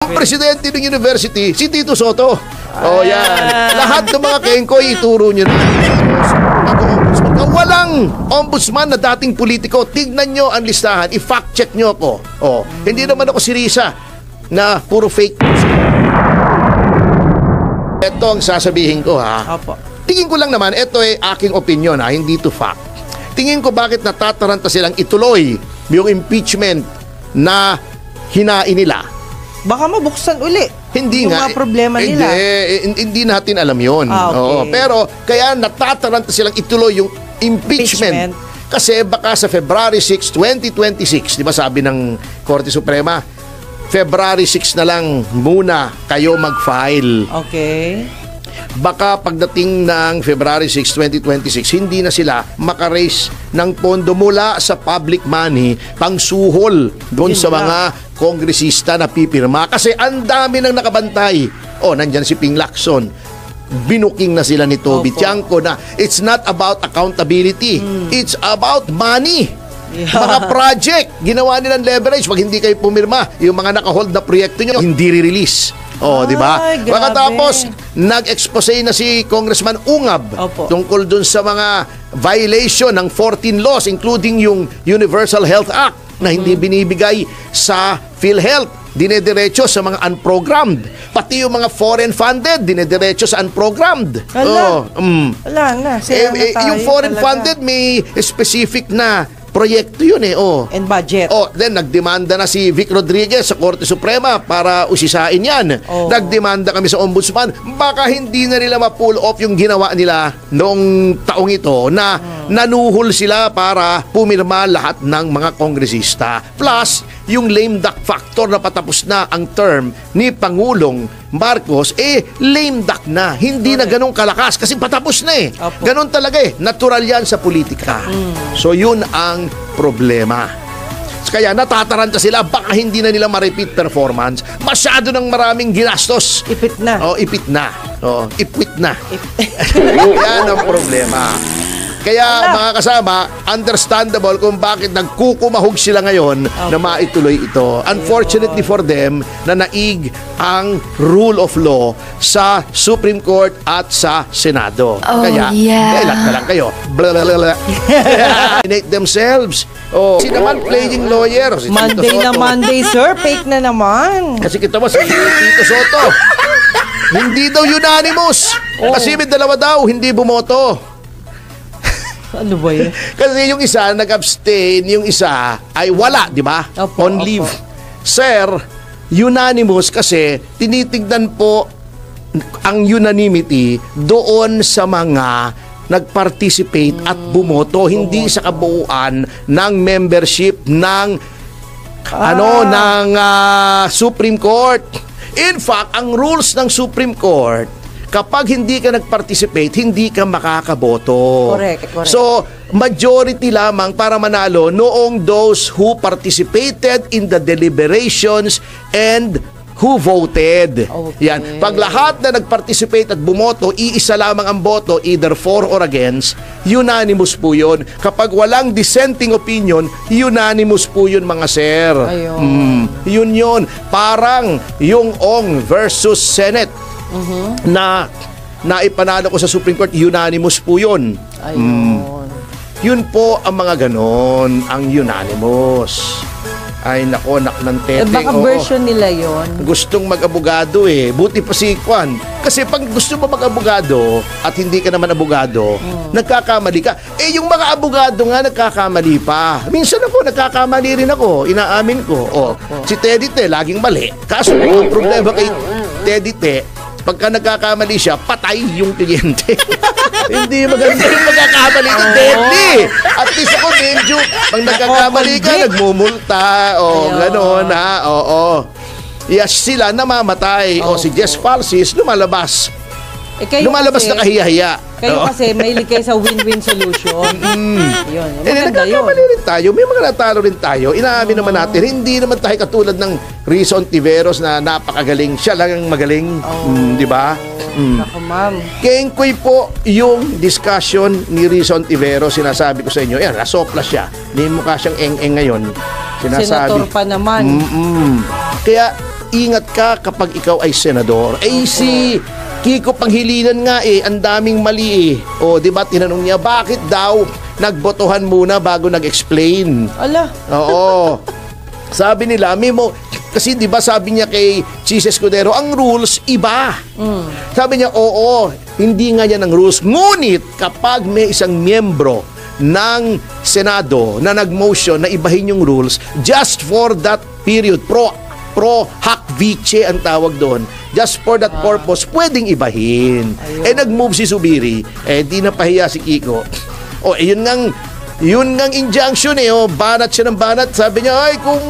Ang presidente ng university, si Tito Soto. Oh, yan. Lahat ng mga kengkoy, ituro nyo na. Ako-ombudsman ka. Walang ombudsman na dating politiko. Tignan nyo ang listahan. I-fact check nyo ako. Oh, hindi naman ako si Risa na puro fake news. Ito ang sasabihin ko, ha. Opo. Tingin ko lang naman, ito ay aking opinion, ha, hindi to fact. Tingin ko bakit natataranta silang ituloy yung impeachment na hinain nila. Baka mabuksan uli. Hindi yung nga. mga problema nila. Hindi natin alam yun. Okay. Oo, pero kaya natataranta silang ituloy yung impeachment. Kasi baka sa February 6, 2026, di ba sabi ng Korte Suprema, February 6 na lang muna kayo mag-file. Okay. Baka pagdating ng February 6, 2026, hindi na sila makaraise ng pondo mula sa public money pang suhol doon sa mga kongresista na pipirma. Kasi ang dami nang nakabantay. Oh, nandyan si Ping Lacson. Binuking na sila ni Toby Tiangco na it's not about accountability. It's about money. Yeah. Mga project, ginawa nilang leverage. Pag hindi kayo pumirma, yung mga nakahold na proyekto nyo, hindi re-release. Oh, di ba? Pagkatapos, nag-expose na si Congressman Ungab tungkol dun sa mga violation ng 14 laws, including yung Universal Health Act na hindi binibigay sa PhilHealth. Dinediretso sa mga unprogrammed. Pati yung mga foreign funded, dinediretso sa unprogrammed. Wala na. Yung foreign funded, may specific na proyekto yun And budget. Then nagdemanda na si Vic Rodriguez sa Korte Suprema para usisain yan. Nagdemanda kami sa Ombudsman. Baka hindi na nila ma-pull off yung ginawa nila noong taong ito na nanuhol sila para pumirma lahat ng mga kongresista. Plus, yung lame duck factor na patapos na ang term ni Pangulong Marcos, lame duck na. Hindi na ganun kalakas kasi patapos na Ganun talaga Natural yan sa politika. So yun ang problema. Kaya natataranta sila, baka hindi na nila ma-repeat performance. Masyado ng maraming ginastos. Ipit na. Ipit na. Ipit na. Yan ang problema. Kaya mga kasama, understandable kung bakit nagkukumahog sila ngayon na maituloy ito. Unfortunately for them, na naig ang rule of law sa Supreme Court at sa Senado. Kaya, ilat na lang kayo. Inate themselves. Sino naman playing lawyer? Si Monday na Monday, sir. Fake na naman. Kasi kita mo si Tito Soto. Hindi daw unanimous. Kasi may dalawa daw, hindi bumoto. Ano ba yun? Kasi yung isa nag-abstain, yung isa ay wala, di ba? On leave. Sir, unanimous kasi tinitignan po ang unanimity doon sa mga nag-participate at bumoto, hindi sa kabuuan ng membership ng Supreme Court. In fact, ang rules ng Supreme Court, kapag hindi ka nag-participate, hindi ka makakaboto. Correct. So, majority lamang para manalo noong those who participated in the deliberations and who voted. Yan. Pag lahat na nag-participate at bumoto, iisa lamang ang boto, either for or against, unanimous po yun. Kapag walang dissenting opinion, unanimous po yun, mga sir. Yun. Parang yung Ong versus Senate. Na naipanalo ko sa Supreme Court, unanimous po yun. Yun po ang mga ganon, ang unanimous. Ay nako, nak ng teteng. Baka version nila yon. Gustong mag-abogado buti pa si Kwan. Kasi pag gusto mo mag-abogado at hindi ka naman abogado, nagkakamali ka. Yung mga abogado nga nagkakamali pa. Minsan ako, nagkakamali rin ako. Inaamin ko. Si Teddy Te, laging mali. Kaso ang problema kay Teddy Te, pagka nagkakamali siya, patay yung kliyente. Hindi maganda yung magkakamali ni Teddy. At least ako, medyo, pag nagkakamali ka, nagmumulta. Gano'n Yes, sila namamatay. Si Jess Falsis, lumalabas. Lumalabas na kahiya-hiya. Kayo kasi may likay sa win-win solution. Yun. Nagkakamali rin tayo. May mga natalo rin tayo. Inaamin naman natin. Hindi naman tayo katulad ng Risa Ontiveros na napakagaling. Siya lang ang magaling. Di ba? Ako, ma'am. Kengkoy po yung discussion ni Risa Ontiveros. Sinasabi ko sa inyo. Yan, nasopla siya. May mukha siyang eng-eng ngayon. Sinasabi. Senator pa naman. Kaya, mag-ingat ka kapag ikaw ay senador. Si Kiko Pangilinan nga ang daming mali O, di ba, tinanong niya, bakit daw nagbotohan muna bago nag-explain? Ala. Oo. Sabi nila, kasi di ba sabi niya kay Chis Escudero, ang rules iba. Sabi niya, oo, hindi nga yan ang rules. Ngunit kapag may isang miyembro ng Senado na nag-motion na ibahin yung rules just for that period, pro hac vice ang tawag doon, just for that purpose, pwedeng ibahin. Nag-move si Zubiri, di napahiya si Kiko. Yun ngang injunction banat siya ng banat. Sabi niya, kung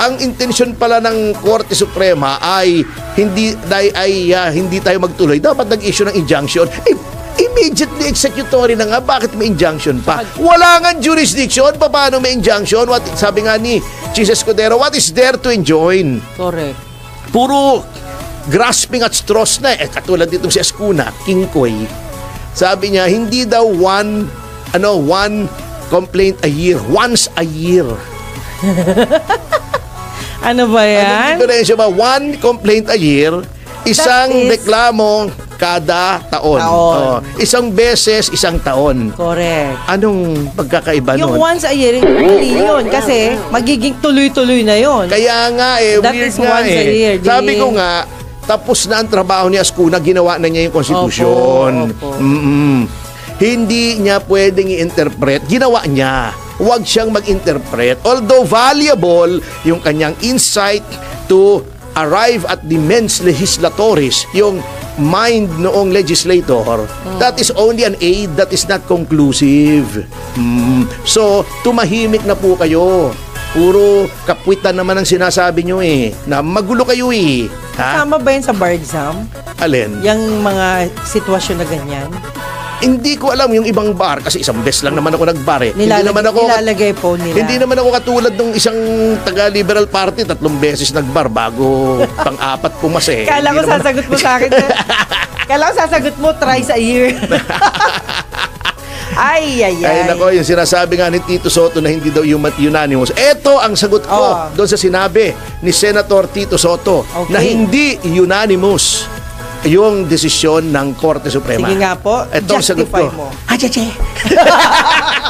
ang intensyon pala ng Korte Suprema ay hindi tayo magtuloy, dapat nag-issue ng injunction. Immediately executory na nga, bakit may injunction pa? Wala nga jurisdiction, paano may injunction? Sabi nga ni Chis Escudero, what is there to enjoin? Correct. Puro grasping at straws na katulad ditong si Escuna, Kingkoy. Sabi niya, hindi daw one complaint a year, once a year. Ano ba yan? Anong diferensya ba? One complaint a year, isang reklamo kada taon. Isang beses, isang taon. Correct. Anong pagkakaiba nun? Yung once a year, hindi yun. Kasi magiging tuloy-tuloy na yun. Kaya nga That weird is nga once a year. Sabi ko nga, tapos na ang trabaho ni Ascuna, ginawa na niya yung konstitusyon. Opo. Hindi niya pwedeng i-interpret. Ginawa niya. Huwag siyang mag-interpret. Although valuable yung kanyang insight to arrive at the mens legislatoris, yung mind noong legislator, that is only an aid, that is not conclusive. So, tumahimik na po kayo. Puro kapwitan naman ang sinasabi nyo na magulo kayo Ha? Tama ba yun sa bar exam? Alin? Yung mga sitwasyon na ganyan? Hindi ko alam yung ibang bar kasi isang beses lang naman ako nagbar Nilalagay po nila. Hindi naman ako katulad ng isang taga-Liberal Party, 3 beses nagbar bago pang-apat pumasa Kala ko sasagot mo sa akin. Kala ko sasagot mo thrice a year. Ay. Nako, yung sinasabi nga ni Tito Soto na hindi daw unanimous. Ito ang sagot ko doon sa sinabi ni Senator Tito Soto na hindi unanimous yung desisyon ng Korte Suprema. Sige nga po, ito justify mo. Hachache!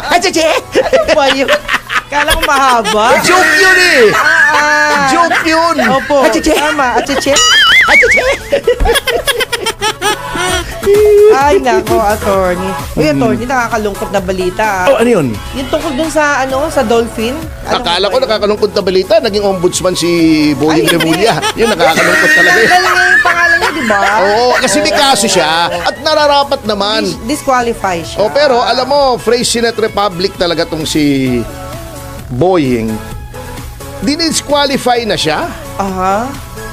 Ano ba yun? Kala ko mahaba. Joke yun Joke yun! Opo, tama. Hachache? Ay, nako, attorney. Attorney, nakakalungkot na balita. Ano yun? Yung tungkol dun sa dolphin. Akala ko nakakalungkot na balita. Naging ombudsman si Boying Remulla. Yun, nakakalungkot talaga. Nanggaling nga yung pangalan niya, di ba? Oo, kasi may kaso siya. At nararapat naman. Disqualify siya. Pero alam mo, phrase Senate Republic talaga tong si Boying. Dinisqualify na siya. Aha.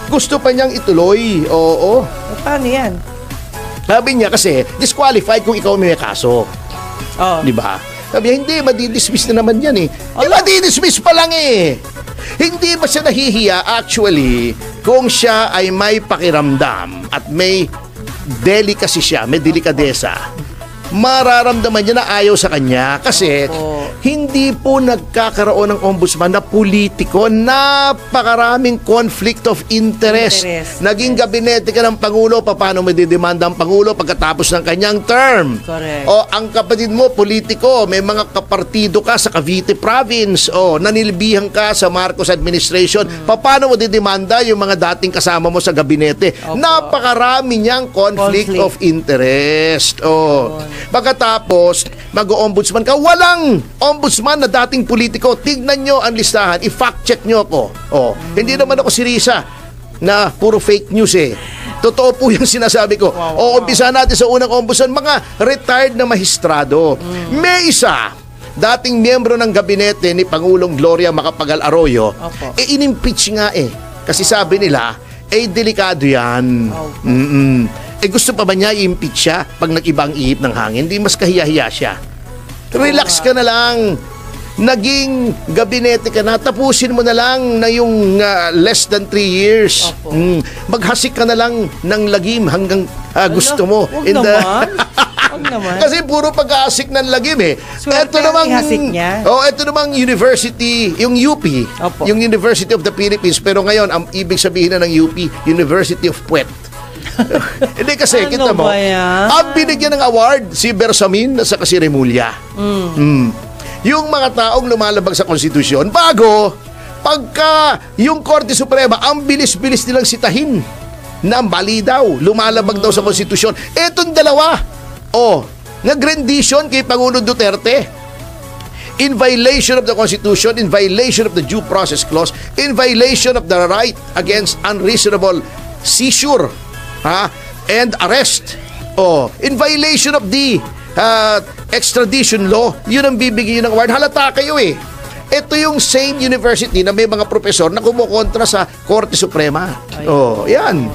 Gusto pa niyang ituloy. Oo. Paano yan? Sabi niya kasi, disqualified kung ikaw may kaso. Di ba? Sabi niya, hindi, madidismiss na naman yan madidismiss pa lang Hindi ba siya nahihiya actually kung siya ay may pakiramdam at may delicacy siya, may delikadesa? Mararamdaman niya na ayaw sa kanya kasi hindi po nagkakaroon ng ombudsman na politiko. Napakaraming conflict of interest. Naging gabinete ka ng Pangulo, paano mo didemanda ang Pangulo pagkatapos ng kanyang term? Correct. O ang kapatid mo, politiko, may mga kapartido ka sa Cavite Province, nanilbihan ka sa Marcos administration, paano mo didemanda yung mga dating kasama mo sa gabinete? Napakarami niyang conflict of interest. Pagkatapos, mag-ombudsman ka, walang ombudsman na dating politiko. Tignan nyo ang listahan, i-fact check nyo ako. Hindi naman ako si Risa na puro fake news Totoo po yung sinasabi ko. Umpisa natin sa unang ombudsman, mga retired na mahistrado. May isa, dating miyembro ng gabinete ni Pangulong Gloria Macapagal Arroyo, inimpeach nga Kasi sabi nila, delikado yan. Gusto pa ba niya i-impeach siya pag nag-ibang ihip ng hangin? Hindi mas kahiya-hiya siya. Relax ka na lang. Naging gabinete ka na. Tapusin mo na lang na yung less than 3 years. Maghasik ka na lang ng lagim hanggang gusto mo. Huwag naman. naman. Kasi puro pag-aasik ng lagim eh. Swerte ang ihasik niya. Ito namang university, yung UP, Opo. yung University of the Philippines, pero ngayon, ang ibig sabihin na ng UP, University of Puwet. Hindi kasi, Ano kita mo, ba yan? ang binigyan ng award, si Bersamin at saka si Remulla. Yung mga taong lumalabag sa konstitusyon, bago, pagka yung Korte Suprema, ang bilis-bilis nilang sitahin na mali daw, lumalabag daw sa konstitusyon. Etong dalawa, nag-rendition kay Pangulong Duterte in violation of the Constitution, in violation of the Due Process Clause, in violation of the right against unreasonable seizure and arrest, in violation of the extradition law. Yun ang bibigyan ng award. Halata kayo eh. Ito yung same university na may mga profesor na kumukontra sa Korte Suprema. Yan.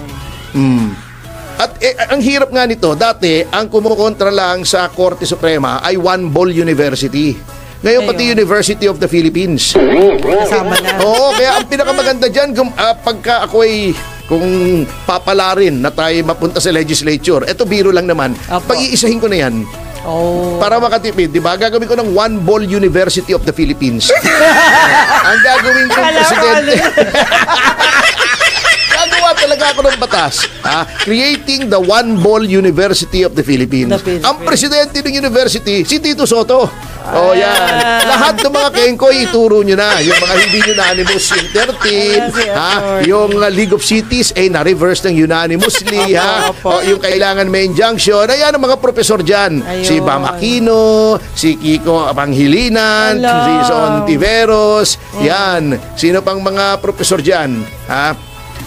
At ang hirap nga nito, dati ang kumukontra lang sa Korte Suprema ay One Ball University. Ngayon pati University of the Philippines. Kasama na. Kaya ang pinakamaganda dyan, pagka ako ay kung papalarin na tayo mapunta sa legislature, eto biro lang naman, pag-iisahin ko na yan. Para makatipid, di ba? Gagawin ko ng One Ball University of the Philippines. Ang gagawin ko presidente. Gagawa talaga ako ng batas. Creating the One Ball University of the Philippines. Ang presidente ng university, si Tito Soto. Yan. Lahat ng mga kengkoy, ituro nyo na. Yung mga hindi unanimous, yung 13. Yung League of Cities, na-reverse ng unanimously. Yung kailangan may injunction. Ayan ang mga profesor dyan. Si Bam Aquino, si Kiko Pangilinan, si Son Tiveros. Yan. Sino pang mga profesor dyan?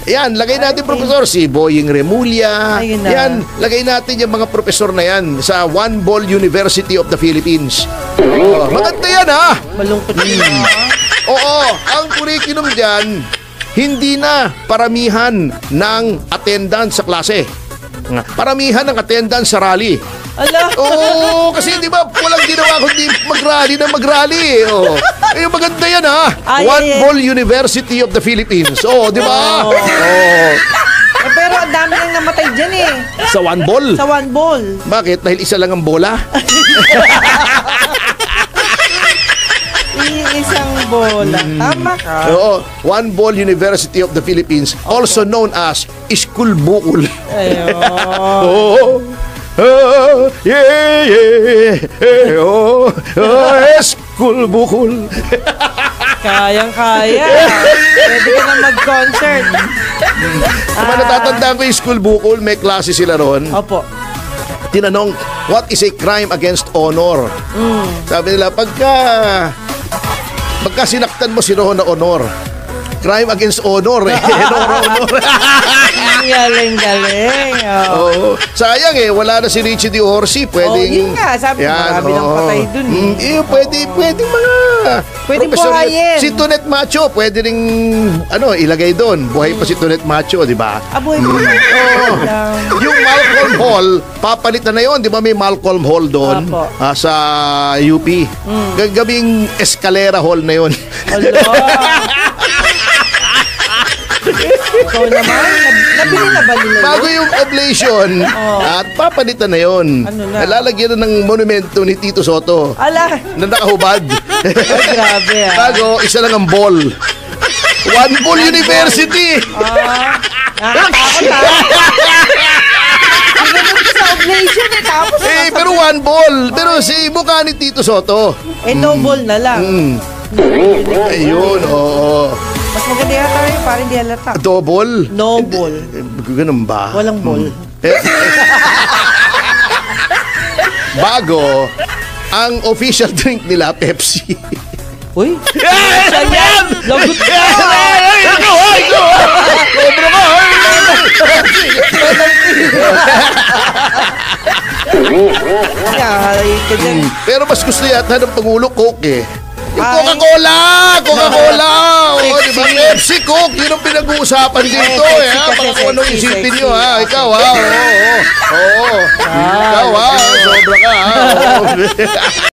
Yan, lagay natin profesor si Boying Remulla. Yan, lagay natin yung mga profesor na yan sa One Ball University of the Philippines. Maganda yan Malungkot yun. Ang curriculum dyan, hindi na paramihan ng attendance sa klase. Paramihan ng attendance sa rally. Kasi di ba walang ginawa kundi mag-rally. Yung maganda yan One Ball University of the Philippines. Di ba? Pero ang dami nang namatay dyan eh. Sa One Ball? Sa One Ball. Bakit? Dahil isa lang ang bola? Isang bola. Tama ka. One Ball University of the Philippines, also known as School Bukol. School Bukol. Kayang-kaya. Pwede ka na mag-concert. Natatandaan ko yung School Bukol, may klase sila ron. Tinanong, what is a crime against honor? Sabi nila, pagka sinaktan mo si Ron na honor, crime against honor honor. Galing. Sayang wala na si Richie Di Orsi. Pwedeng, yun nga, sabi ko marami nang patay dun pwedeng mga pwedeng professor. buhayin. Si Tonet Macho, pwede ring ilagay doon. Buhay pa si Tonet Macho, di ba? Buhay pa. Yung Malcolm Hall, papalitan na yun. Di ba may Malcolm Hall doon? Sa UP. Gagawing Escalera Hall na yun. Ikaw naman, nabili na ba nila yun? Bago yung oblation, at papalitan na yun. Lalagyan na ng monumento ni Tito Soto. Na nakahubad. Grabe Bago, isa lang ang ball. One Ball University. Nakakatakot Sinunod ko sa oblation tapos pero one ball. Pero si mukha ni Tito Soto. no ball na lang. Ayun, Mas maganda yata yun, parang hindi halata. Double? No ball. Ganun ba? Walang ball. Bago, ang official drink nila, Pepsi. Uy! Lagot ka! Pero mas gusto yata ng Pangulo Coke Yung Coca-Cola! Coca-Cola! Diba? Pepsi, Coke! Yun ang pinag-uusapan dito Baka kung anong isipin nyo Ikaw Ikaw sobra ka